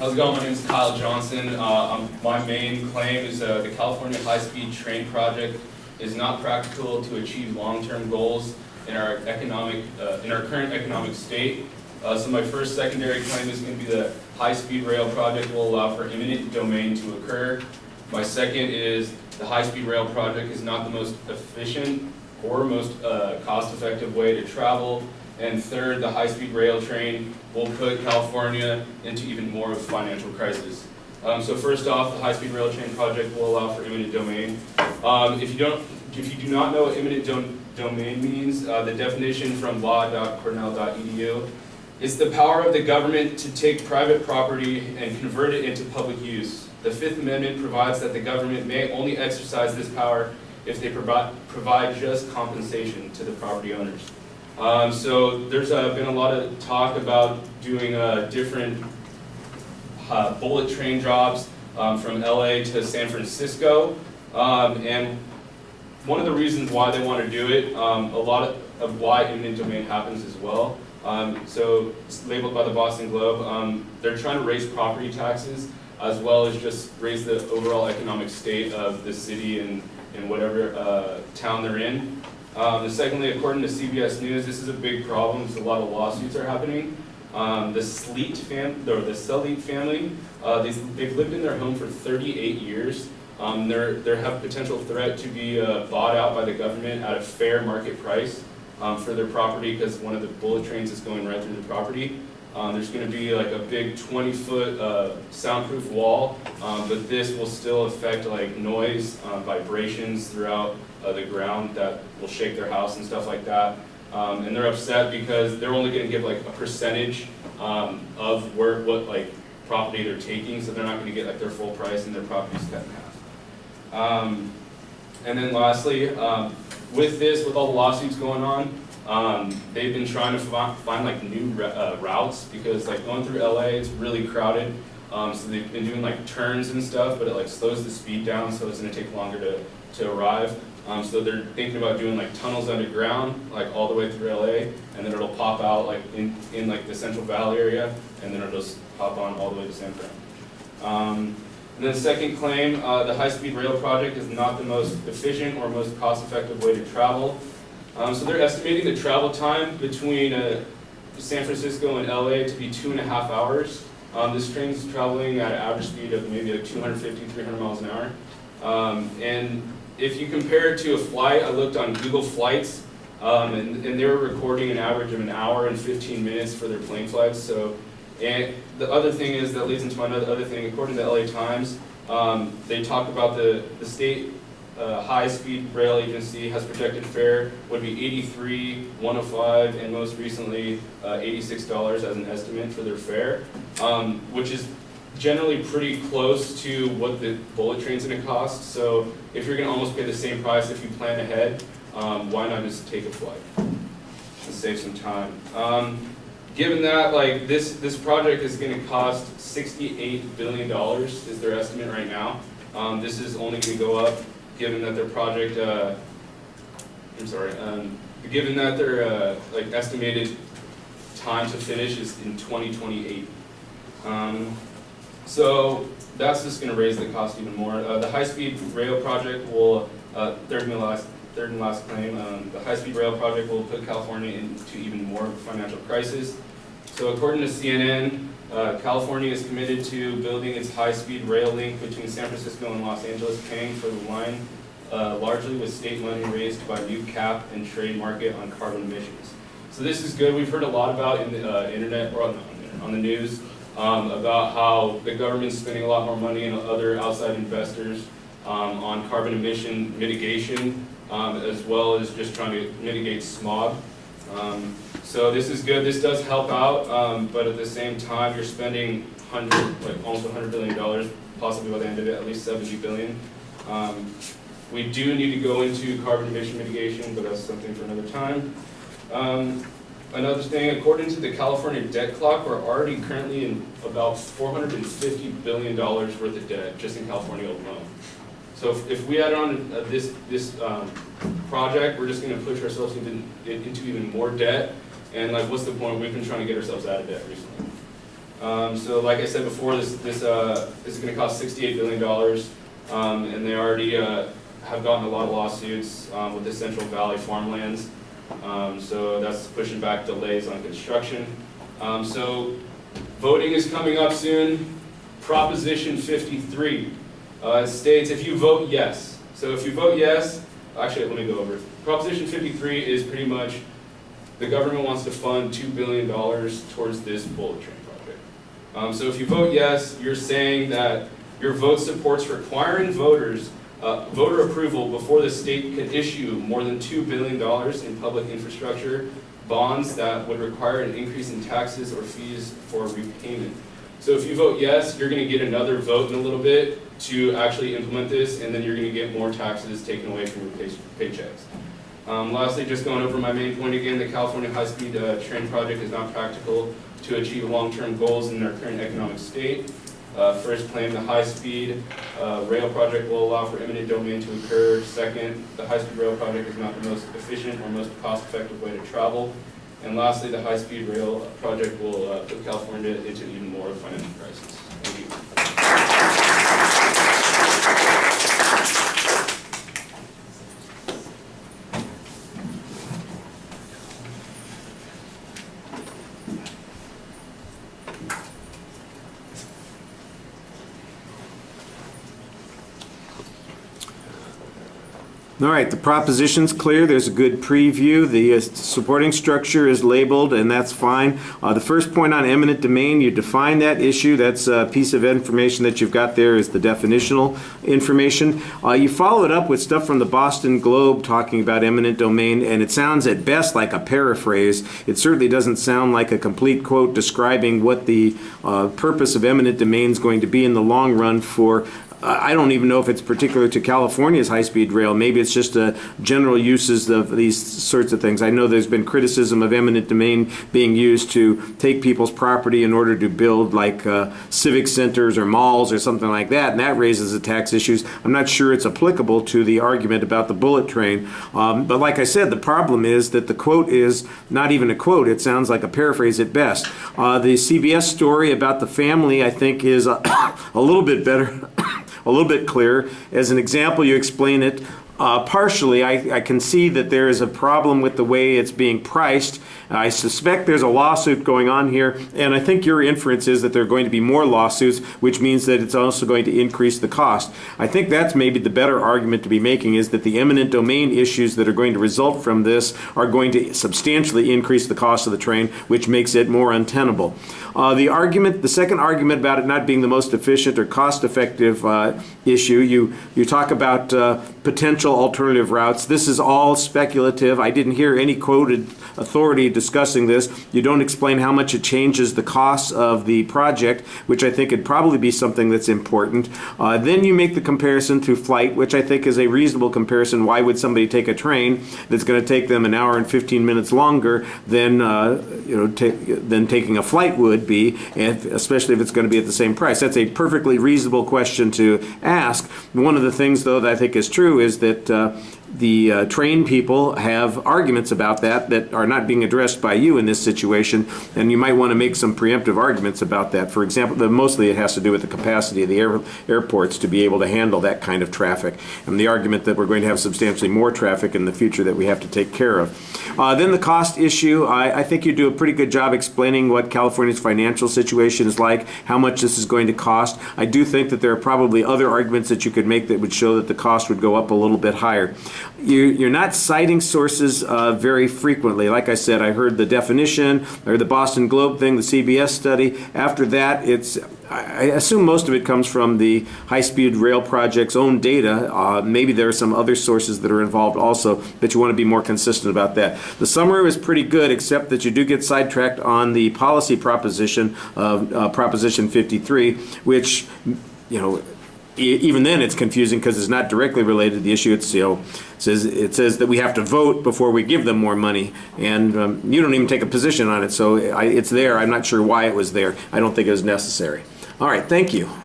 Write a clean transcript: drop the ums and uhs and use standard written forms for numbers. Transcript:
How's it going? My name is Kyle Johnson. My main claim is the California High-Speed Train Project is not practical to achieve long-term goals in our current economic state. So my first secondary claim is going to be the high-speed rail project will allow for eminent domain to occur. My second is the high-speed rail project is not the most efficient or most cost-effective way to travel. And third, the high-speed rail train will put California into even more of a financial crisis. So first off, the high-speed rail train project will allow for eminent domain. If you do not know what eminent domain means, the definition from law.cornell.edu is the power of the government to take private property and convert it into public use. The Fifth Amendment provides that the government may only exercise this power if they provide just compensation to the property owners. So there's been a lot of talk about doing different bullet train jobs from LA to San Francisco, and one of the reasons why they want to do it, a lot of why eminent domain happens as well. So it's labeled by the Boston Globe. They're trying to raise property taxes as well as just raise the overall economic state of the city and whatever town they're in. And secondly, according to CBS News, this is a big problem. So a lot of lawsuits are happening. The Sleet family, they've lived in their home for 38 years. They have potential threat to be bought out by the government at a fair market price for their property because one of the bullet trains is going right through the property. There's going to be like a big 20-foot soundproof wall, but this will still affect like noise, vibrations throughout the ground that will shake their house and stuff like that. And they're upset because they're only going to give like a percentage of what like property they're taking, so they're not going to get like their full price and their property's cut in half. And then lastly, with all the lawsuits going on, they've been trying to find like new routes because like going through LA, it's really crowded. So they've been doing like turns and stuff, but it like slows the speed down, so it's going to take longer to arrive. So they're thinking about doing like tunnels underground, like all the way through LA, and then it'll pop out like in like the Central Valley area, and then it'll just pop on all the way to San Fran. And then second claim, the high-speed rail project is not the most efficient or most cost-effective way to travel. So they're estimating the travel time between San Francisco and LA to be 2.5 hours. This train's traveling at an average speed of maybe like 250, 300 miles an hour. And if you compare it to a flight, I looked on Google Flights, and they were recording an average of 1 hour and 15 minutes for their plane flights. So, and the other thing is, that leads into my other thing, according to the LA Times, they talk about the state high-speed rail agency has projected fare would be $83, $105, and most recently $86 as an estimate for their fare, which is generally pretty close to what the bullet train's going to cost. So if you're going to almost pay the same price if you plan ahead, why not just take a flight and save some time? Given that like this project is going to cost $68 billion is their estimate right now. This is only going to go up given that their project, given that their like estimated time to finish is in 2028. So that's just going to raise the cost even more. The high-speed rail project will, third and last claim, the high-speed rail project will put California into even more financial crisis. So according to CNN, California is committed to building its high-speed rail link between San Francisco and Los Angeles, paying for the line largely with state money raised by new cap and trade market on carbon emissions. So this is good. We've heard a lot about in the internet or on the news about how the government's spending a lot more money and other outside investors on carbon emission mitigation, as well as just trying to mitigate smog. So this is good. This does help out, but at the same time, you're spending almost $100 billion, possibly by the end of it, at least $70 billion. We do need to go into carbon emission mitigation, but that's something for another time. Another thing, according to the California debt clock, we're already currently in about $450 billion worth of debt just in California alone. So if we add on this project, we're just going to push ourselves into even more debt. And like, what's the point? We've been trying to get ourselves out of debt recently. So like I said before, this is going to cost $68 billion, and they already have gotten a lot of lawsuits with the Central Valley farmlands. So that's pushing back delays on construction. So voting is coming up soon. Proposition 53 states if you vote yes. So if you vote yes, actually let me go over it. Proposition 53 is pretty much the government wants to fund $2 billion towards this bullet train project. So if you vote yes, you're saying that your vote supports requiring voters voter approval before the state could issue more than $2 billion in public infrastructure bonds that would require an increase in taxes or fees for repayment. So if you vote yes, you're going to get another vote in a little bit to actually implement this, and then you're going to get more taxes taken away from your paychecks. Lastly, just going over my main point again, the California high-speed train project is not practical to achieve long-term goals in our current economic state. First claim, the high-speed rail project will allow for eminent domain to occur. Second, the high-speed rail project is not the most efficient or most cost-effective way to travel. And lastly, the high-speed rail project will put California into even more financial crisis. Thank you. All right, the proposition's clear. There's a good preview. The supporting structure is labeled, and that's fine. The first point on eminent domain, you define that issue. That's a piece of information that you've got there is the definitional information. You follow it up with stuff from the Boston Globe talking about eminent domain, and it sounds at best like a paraphrase. It certainly doesn't sound like a complete quote describing what the purpose of eminent domain is going to be in the long run for I don't even know if it's particular to California's high-speed rail. Maybe it's just general uses of these sorts of things. I know there's been criticism of eminent domain being used to take people's property in order to build like civic centers or malls or something like that, and that raises the tax issues. I'm not sure it's applicable to the argument about the bullet train. But like I said, the problem is that the quote is not even a quote. It sounds like a paraphrase at best. The CBS story about the family, I think, is a little bit better. A little bit clearer. As an example, you explain it partially. I can see that there is a problem with the way it's being priced. I suspect there's a lawsuit going on here, and I think your inference is that there are going to be more lawsuits, which means that it's also going to increase the cost. I think that's maybe the better argument to be making, is that the eminent domain issues that are going to result from this are going to substantially increase the cost of the train, which makes it more untenable. The second argument about it not being the most efficient or cost-effective issue, you talk about potential alternative routes. This is all speculative. I didn't hear any quoted authority discussing this. You don't explain how much it changes the costs of the project, which I think would probably be something that's important. Then you make the comparison to flight, which I think is a reasonable comparison. Why would somebody take a train that's going to take them an hour and 15 minutes longer than than taking a flight would be, and especially if it's going to be at the same price? That's a perfectly reasonable question to ask. One of the things, though, that I think is true is that the train people have arguments about that are not being addressed by you in this situation, and you might want to make some preemptive arguments about that. For example, mostly it has to do with the capacity of the airports to be able to handle that kind of traffic, and the argument that we're going to have substantially more traffic in the future that we have to take care of. Then the cost issue, I think you do a pretty good job explaining what California's financial situation is like, how much this is going to cost. I do think that there are probably other arguments that you could make that would show that the cost would go up a little bit higher. You're not citing sources very frequently. Like I said, I heard the definition, or the Boston Globe thing, the CBS study. After that, I assume most of it comes from the high-speed rail project's own data. Maybe there are some other sources that are involved also, but you want to be more consistent about that. The summary was pretty good, except that you do get sidetracked on the policy proposition of Proposition 53, which, even then it's confusing because it's not directly related to the issue. It says that we have to vote before we give them more money, and you don't even take a position on it, so it's there. I'm not sure why it was there. I don't think it was necessary. All right, thank you.